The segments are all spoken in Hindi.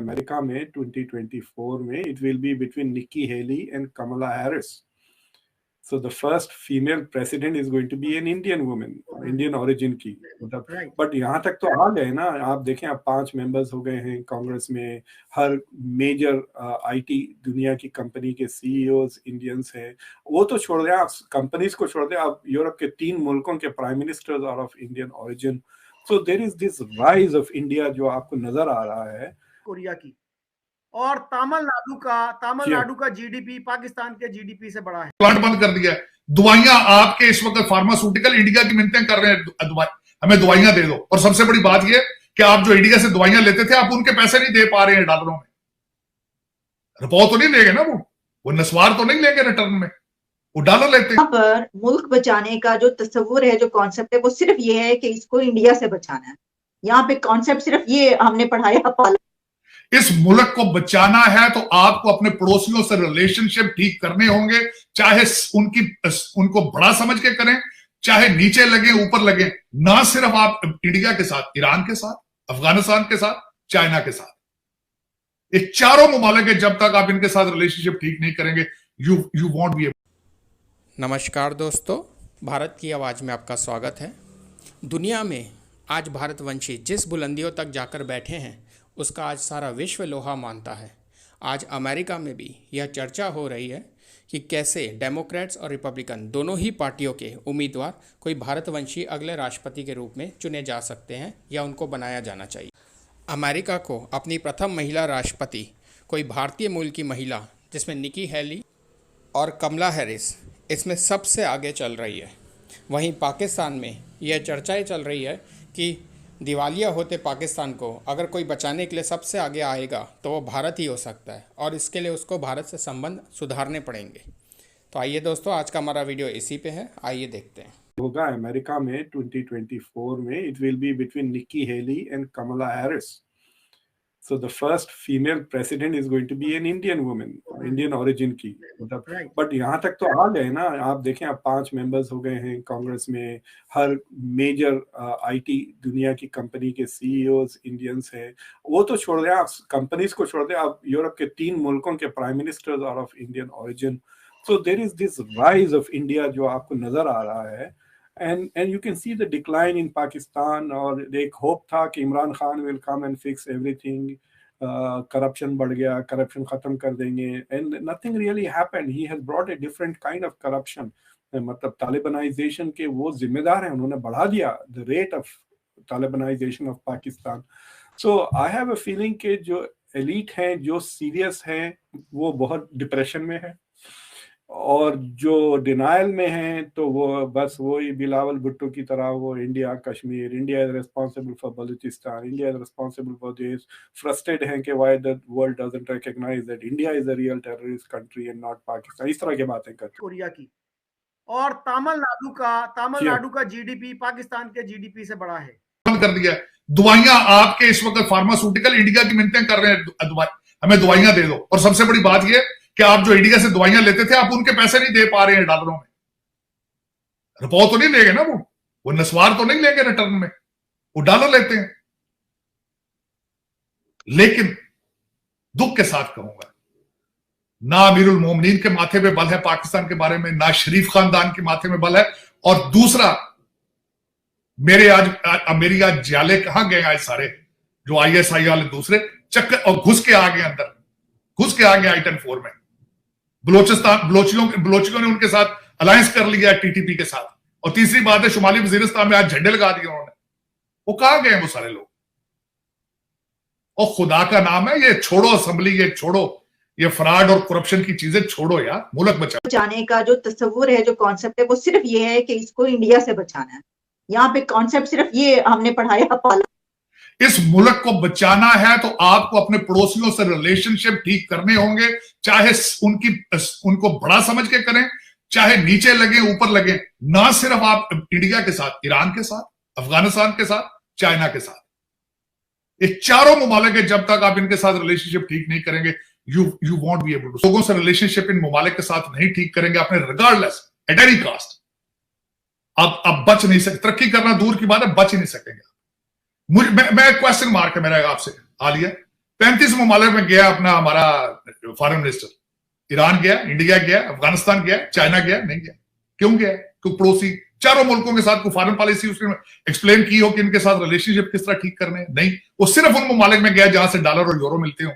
अमेरिका में 2024 में it will be between Nikki Haley and Kamala Harris. So the first female president is going to be an Indian woman, Indian origin की. मतलब बट यहाँ तक तो आ गए ना. आप देखें, अब 5 मेंबर्स हो गए हैं कांग्रेस में. हर मेजर आईटी दुनिया की कंपनी के सीईओज इंडियंस हैं. वो तो छोड़ दें, आप कंपनीज को छोड़ दें, आप यूरोप के 3 मुल्कों के prime ministers are of Indian origin. So there is this rise of India जो आपको नजर आ रहा है. कोरिया की और तमिलनाडु का जीडीपी पाकिस्तान के जीडीपी से बड़ा है. प्लांट बंद कर दिया. दवाइयां आपके इस वक्त फार्मास्यूटिकल इंडिया की मिन्नतें कर रहे हैं, हमें दवाइयां दे दो. और सबसे बड़ी बात यह कि आप जो इंडिया से दवाइयां लेते थे, आप उनके पैसे नहीं दे पा रहे हैं डॉलरों में. रुपया तो नहीं लेंगे ना, वो नस्वार तो नहीं लेंगे रिटर्न में, वो डॉलर लेते हैं. यहाँ पर मुल्क बचाने का जो तस्वुर है, जो कॉन्सेप्ट है, वो सिर्फ ये है कि इसको इंडिया से बचाना है. यहाँ पे कॉन्सेप्ट सिर्फ ये हमने पढ़ाया पाला. इस मुल्क को बचाना है तो आपको अपने पड़ोसियों से रिलेशनशिप ठीक करने होंगे, चाहे उनको बड़ा समझ के करें, चाहे नीचे लगे ऊपर लगे. ना सिर्फ आप इंडिया के साथ, ईरान के साथ, अफगानिस्तान के साथ, चाइना के साथ, ये चारों ममालिक है. जब तक आप इनके साथ रिलेशनशिप ठीक नहीं करेंगे, यू वॉन्ट बी. नमस्कार दोस्तों, भारत की आवाज़ में आपका स्वागत है. दुनिया में आज भारतवंशी जिस बुलंदियों तक जाकर बैठे हैं, उसका आज सारा विश्व लोहा मानता है. आज अमेरिका में भी यह चर्चा हो रही है कि कैसे डेमोक्रेट्स और रिपब्लिकन दोनों ही पार्टियों के उम्मीदवार कोई भारतवंशी अगले राष्ट्रपति के रूप में चुने जा सकते हैं या उनको बनाया जाना चाहिए. अमेरिका को अपनी प्रथम महिला राष्ट्रपति कोई भारतीय मूल की महिला, जिसमें निकी हेली और कमला हैरिस इसमें सबसे आगे चल रही है. वहीं पाकिस्तान में यह चर्चाएँ चल रही है कि दिवालिया होते पाकिस्तान को अगर कोई बचाने के लिए सबसे आगे आएगा तो वो भारत ही हो सकता है, और इसके लिए उसको भारत से संबंध सुधारने पड़ेंगे. तो आइए दोस्तों, आज का हमारा वीडियो इसी पे है, आइए देखते हैं. होगा अमेरिका में 2024 में it will be between Nikki Haley and Kamala Harris. So the first female president is going to be an Indian woman, Indian origin की. मतलब बट यहाँ तक तो आ गए ना. आप देखें, अब 5 मेंबर्स हो गए हैं कांग्रेस में. हर मेजर आईटी दुनिया की कंपनी के सीईओज इंडियंस हैं. वो तो छोड़ दें, आप कंपनीज को छोड़ दें, आप यूरोप के 3 मुल्कों के prime ministers are of Indian origin. So there is this rise of India जो आपको नजर आ रहा है. And you can see the decline in Pakistan. और एक होप था कि Imran Khan will come and fix everything. Corruption बढ़ गया, करप्शन खत्म कर देंगे, and nothing really happened. He has brought a different kind of corruption. मतलब तालिबानाइजेशन के वो जिम्मेदार हैं, उन्होंने बढ़ा दिया the rate of Talibanisation of Pakistan. So I have a feeling कि जो एलिट हैं, जो सीरियस हैं, वो बहुत डिप्रेशन में है, और जो डिनाइल में हैं तो वो बस वही बिलावल भुट्टो की तरह, वो India Kashmir, India is responsible for Balochistan, India is responsible for this. Frustrated हैं कि why the world doesn't recognize that India is a real terrorist country and not Pakistan. इस तरह की बातें करते हैं. कोरिया की और तमिलनाडु का जीडीपी पाकिस्तान के जीडीपी से बड़ा है. बंद कर दिया. दवाइयां आपके इस वक्त फार्मास्यूटिकल इंडिया की मिन्नतें कर रहे हैं, हमें दवाइयां दे दो. और सबसे बड़ी बात यह कि आप जो इंडिया से दवाइयां लेते थे, आप उनके पैसे नहीं दे पा रहे हैं डॉलरों में. रुपया तो नहीं लेंगे ना, वो नस्वार तो नहीं लेंगे रिटर्न में, वो डॉलर लेते हैं. लेकिन दुख के साथ कहूंगा, ना अमीरुल मोमिनीन के माथे पे बल है पाकिस्तान के बारे में, ना शरीफ खानदान के माथे में बल है. और दूसरा, मेरी आज जाले कहां गए आज सारे, जो ISI वाले दूसरे चक्कर, और घुस के आ गए अंदर, घुस के आ गए आइटन 4 में. बलोचियों ने उनके साथ अलायंस कर लिया TTP के साथ. और तीसरी बात है, शुमाली वजीरिस्तान में आज झंडे लगा दिए उन्होंने. वो कहां गए वो सारे लोग? और खुदा का नाम है, ये छोड़ो असेंबली, ये छोड़ो, ये फ्रॉड और करप्शन की चीजें छोड़ो यार. मुल्क बचाने का जो तस्वुर है, जो कॉन्सेप्ट है, वो सिर्फ ये है कि इसको इंडिया से बचाना है. यहाँ पे कॉन्सेप्ट सिर्फ ये हमने पढ़ाया पाला. इस मुल्क को बचाना है तो आपको अपने पड़ोसियों से रिलेशनशिप ठीक करने होंगे, चाहे उनको बड़ा समझ के करें, चाहे नीचे लगे ऊपर लगे. ना सिर्फ आप इंडिया के साथ, ईरान के साथ, अफगानिस्तान के साथ, चाइना के साथ, ये चारों ममालिक है. जब तक आप इनके साथ रिलेशनशिप ठीक नहीं करेंगे, you won't be able to. लोगों से रिलेशनशिप इन ममालिक के साथ नहीं ठीक करेंगे अपने, रिगार्डलेस एट एनी कास्ट, आप बच नहीं सकते. तरक्की करना दूर की बात है, बच ही नहीं सकेंगे. मैं क्वेश्चन मार्क है मेरा आपसे आलिया, 35 ममालिक में गया अपना हमारा फॉरेन मिनिस्टर। ईरान गया, इंडिया गया, अफगानिस्तान गया, चाइना गया, नहीं गया। क्यों गया? क्योंकि पड़ोसी चारों मुल्कों के साथ कोई फॉरेन पॉलिसी उसने एक्सप्लेन की हो कि इनके साथ रिलेशनशिप किस तरह ठीक करने हैं? नहीं, वो सिर्फ उन ममालिक में गया जहां से डॉलर और यूरो मिलते हो,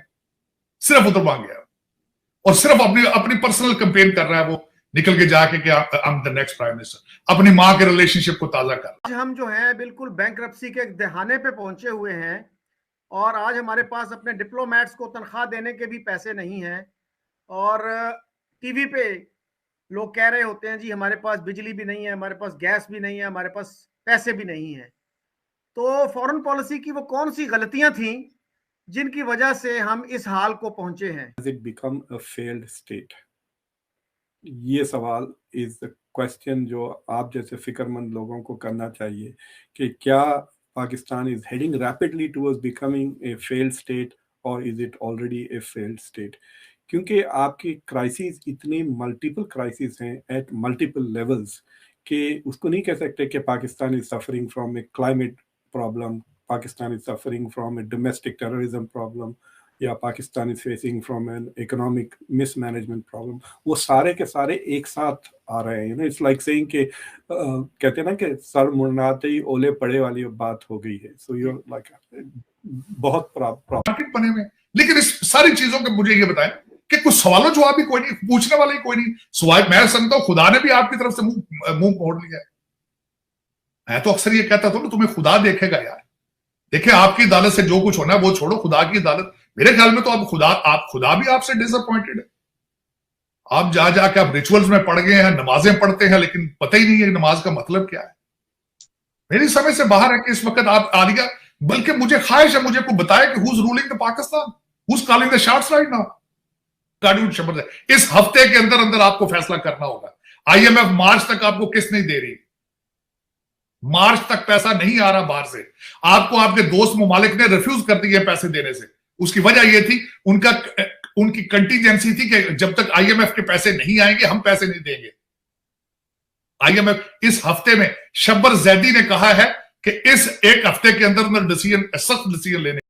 सिर्फ उधर वहां गया और सिर्फ अपनी पर्सनल कैंपेन कर रहा है। वो निकल के जाके कि I am the next prime minister, अपनी मां के रिलेशनशिप को ताजा कर। आज हम जो है बिल्कुल बैंकरप्सी के दहाने पे पहुंचे हुए हैं और आज हमारे पास अपने डिप्लोमेट्स को तनख्वाह देने के भी पैसे नहीं हैं और टीवी पे लोग कह रहे होते हैं जी हमारे पास बिजली भी नहीं है, हमारे पास गैस भी नहीं है, हमारे पास पैसे भी नहीं है। तो फॉरेन पॉलिसी की वो कौन सी गलतियां थी जिनकी वजह से हम इस हाल को पहुंचे हैं? Has it become a failed state? ये सवाल इज द क्वेश्चन जो आप जैसे फिक्रमंद लोगों को करना चाहिए कि क्या Pakistan is heading rapidly towards becoming a failed state और is it already a failed state? क्योंकि आपकी क्राइसिस इतनी मल्टीपल क्राइसिस हैं एट मल्टीपल लेवल्स कि उसको नहीं कह सकते कि Pakistan is suffering from a climate problem, Pakistan is suffering from a domestic terrorism problem या Pakistan is facing from an economic mismanagement problem. वो सारे के सारे एक साथ आ रहे हैं। You know, it's like saying कि कहते हैं ना कि सर मुड़नाते ही ओले पड़े वाली बात हो गई है। सो यू लाइक बहुत मार्केट बने हुए। लेकिन इस सारी चीजों के मुझे ये बताएं कि कुछ सवालों जवाब भी कोई नहीं, पूछने वाला ही कोई नहीं। सवाल मैं समझता हूं खुदा ने भी आपकी तरफ से मुंह मोड़ लिया है। मैं तो अक्सर ये कहता था ना, तुम्हें खुदा देखेगा यार। देखिए, आपकी अदालत से जो कुछ होना है वो छोड़ो, खुदा की अदालत। मेरे ख्याल में तो आप खुदा भी आपसे डिसअपॉइंटेड है। आप जाके आप रिचुअल्स में पड़ गए हैं, नमाजें पढ़ते हैं, लेकिन पता ही नहीं है नमाज का मतलब क्या है। मेरी समझ से बाहर है कि इस वक्त आप आलिया, बल्कि मुझे ख्वाहिश है मुझे को बताया कि who's ruling the Pakistan, who's calling the shots right now. इस हफ्ते के अंदर अंदर आपको फैसला करना होगा। IMF मार्च तक आपको किस्त नहीं दे रही, मार्च तक पैसा नहीं आ रहा बाहर से। आपको आपके दोस्त ममालिक ने रिफ्यूज कर दिए पैसे देने से। उसकी वजह यह थी, उनकी कंटीजेंसी थी कि जब तक IMF के पैसे नहीं आएंगे हम पैसे नहीं देंगे। IMF इस हफ्ते में शब्बर जैदी ने कहा है कि इस एक हफ्ते के अंदर सख्त डिसीजन लेने